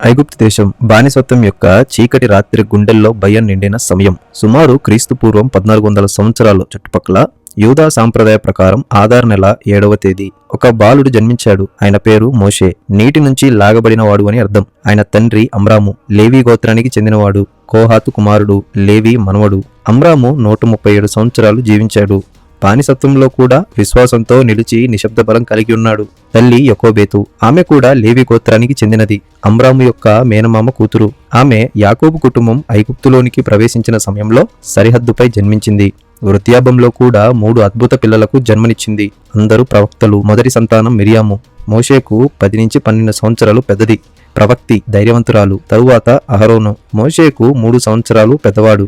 ఐగుప్తు దేశం బానిసత్వం యొక్క చీకటి రాత్రి గుండెల్లో భయం నిండిన సమయం. సుమారు క్రీస్తు పూర్వం 1400 సంవత్సరాల చుట్టుపక్కల యూదా సాంప్రదాయ ప్రకారం ఆదార్ నెల 7వ తేదీ ఒక బాలుడు జన్మించాడు. ఆయన పేరు మోషే. నీటి నుంచి లాగబడినవాడు అని అర్థం. ఆయన తండ్రి అమ్రాము లేవీ గోత్రానికి చెందినవాడు. కోహాతు కుమారుడు, లేవీ మనవడు. అమ్రాము 137 సంవత్సరాలు జీవించాడు. బానిసత్వంలో కూడా విశ్వాసంతో నిలిచి నిశ్శబ్ద బలం కలిగి ఉన్నాడు. తల్లి యకోబేతు. ఆమె కూడా లేవి గోత్రానికి చెందినది. అమ్రాము యొక్క మేనమామ కూతురు. ఆమె యాకోబు కుటుంబం ఐగుప్తులోనికి ప్రవేశించిన సమయంలో సరిహద్దుపై జన్మించింది. వృద్ధాపంలో కూడా 3 అద్భుత పిల్లలకు జన్మనిచ్చింది. అందరూ ప్రవక్తలు. మొదటి సంతానం మిరియాము. మోషేకు 10 నుంచి 12 సంవత్సరాలు పెద్దది. ప్రవక్తి, ధైర్యవంతురాలు. తరువాత అహరోను. మోషేకు 3 సంవత్సరాలు పెద్దవాడు.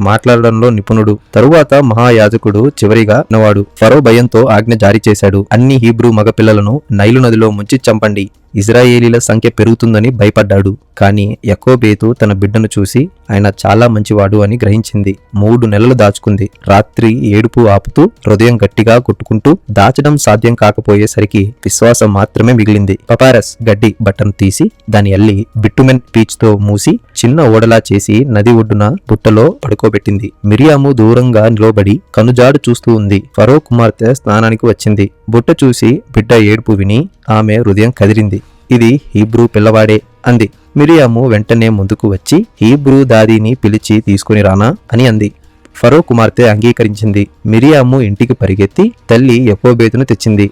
మాట్లాడడంలో నిపుణుడు. తరువాత మహాయాజకుడు. చివరిగా నవాడు. ఫరో భయంతో ఆజ్ఞ జారీ చేశాడు. అన్ని హీబ్రూ మగపిల్లలను నైలు నదిలో ముంచి చంపండి. ఇజ్రాయేలీల సంఖ్య పెరుగుతుందని భయపడ్డాడు. కానీ యకోబేతు తన బిడ్డను చూసి ఆయన చాలా మంచివాడు అని గ్రహించింది. 3 నెలలు దాచుకుంది. రాత్రి ఏడుపు ఆపుతూ, హృదయం గట్టిగా కొట్టుకుంటూ, దాచడం సాధ్యం కాకపోయేసరికి విశ్వాసం మాత్రమే మిగిలింది. పపారస్ గడ్డి బట్టను తీసి దాని అల్లి బిట్టుమెన్ పీచ్ తో మూసి చిన్న ఓడలా చేసి నది ఒడ్డున బుట్టలో పడుకోబెట్టింది. మిరియాము దూరంగా నిలబడి కనుజాడు చూస్తూ ఉంది. ఫరో కుమార్తె స్నానానికి వచ్చింది. బుట్ట చూసి బిడ్డ ఏడుపు విని ఆమె హృదయం కదిరింది. ఇది హీబ్రూ పిల్లవాడే అంది. మిరియాము వెంటనే ముందుకు వచ్చి హీబ్రూ దాదీని పిలిచి తీసుకుని రానా అని అంది. ఫరో కుమార్తె అంగీకరించింది. మిరియాము ఇంటికి పరిగెత్తి తల్లి యకోబేతును తెచ్చింది.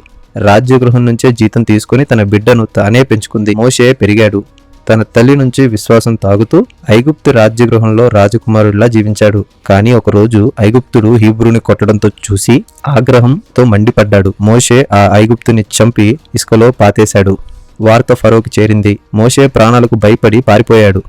రాజ్యగృహం నుంచే జీతం తీసుకుని తన బిడ్డను తానే పెంచుకుంది. మోషే పెరిగాడు. తన తల్లి నుంచి విశ్వాసం తాగుతూ ఐగుప్తు రాజ్యగృహంలో రాజకుమారుడిలా జీవించాడు. కానీ ఒకరోజు ఐగుప్తుడు హీబ్రూని కొట్టడంతో చూసి ఆగ్రహంతో మండిపడ్డాడు. మోషే ఆ ఐగుప్తుని చంపి ఇసుకలో పాతేశాడు. వార్త ఫరోకి చేరింది. మోషే ప్రాణాలకు భయపడి పారిపోయాడు.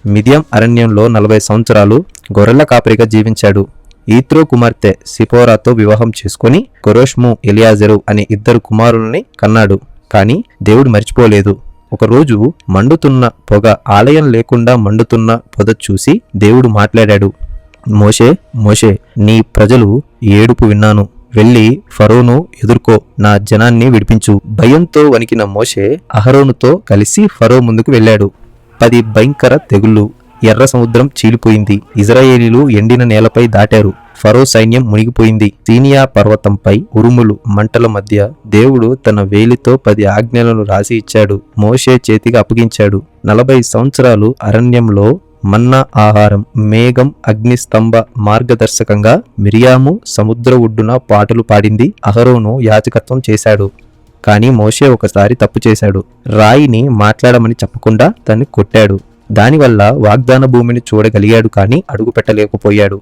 మిద్యాం అరణ్యంలో 40 సంవత్సరాలు గొర్రెల కాపరిగా జీవించాడు. ఈత్రో కుమార్తె సిపోరాతో వివాహం చేసుకుని కొరోష్ము, ఎలియాజరు అనే 2 కుమారుల్ని కన్నాడు. కానీ దేవుడు మర్చిపోలేదు. ఒకరోజు మండుతున్న పొగ, ఆలయం లేకుండా మండుతున్న పొద చూసి దేవుడు మాట్లాడాడు. మోషే, మోషే, నీ ప్రజలు ఏడుపు విన్నాను. వెళ్ళి ఫరోను ఎదుర్కో, నా జనాన్ని విడిపించు. భయంతో వణికిన మోషే అహరోనుతో కలిసి ఫరో ముందుకు వెళ్ళాడు. 10 భయంకర తెగుళ్లు. ఎర్ర సముద్రం చీలిపోయింది. ఇజ్రాయేలీలు ఎండిన నేలపై దాటారు. ఫరో సైన్యం మునిగిపోయింది. సీనియా పర్వతంపై ఉరుములు, మంటల మధ్య దేవుడు తన వేలితో 10 ఆజ్ఞలను రాసి ఇచ్చాడు. మోషే చేతికి అప్పగించాడు. 40 సంవత్సరాలు అరణ్యంలో మన్నా ఆహారం, మేఘం అగ్నిస్తంభ మార్గదర్శకంగా. మిరియాము సముద్ర ఒడ్డున పాటలు పాడింది. అహరోను యాజకత్వం చేశాడు. కానీ మోషే ఒకసారి తప్పు చేశాడు. రాయిని మాట్లాడమని చెప్పకుండా దాన్ని కొట్టాడు. దానివల్ల వాగ్దాన భూమిని చూడగలిగాడు, కానీ అడుగు పెట్టలేకపోయాడు.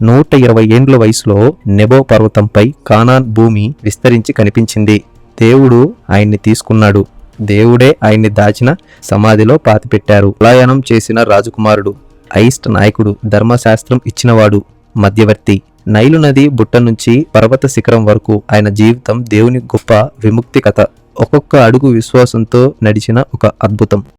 120 ఏండ్ల వయసులో నెబో పర్వతంపై కానాన్ భూమి విస్తరించి కనిపించింది. దేవుడు ఆయన్ని తీసుకున్నాడు. దేవుడే ఆయన్ని దాచిన సమాధిలో పాతిపెట్టారు. పలాయనం చేసిన రాజకుమారుడు, అయిస్ట్ నాయకుడు, ధర్మశాస్త్రం ఇచ్చినవాడు, మధ్యవర్తి. నైలు నది బుట్ట నుంచి పర్వత శిఖరం వరకు ఆయన జీవితం దేవుని గొప్ప విముక్తి కథ. ఒక్కొక్క అడుగు విశ్వాసంతో నడిచిన ఒక అద్భుతం.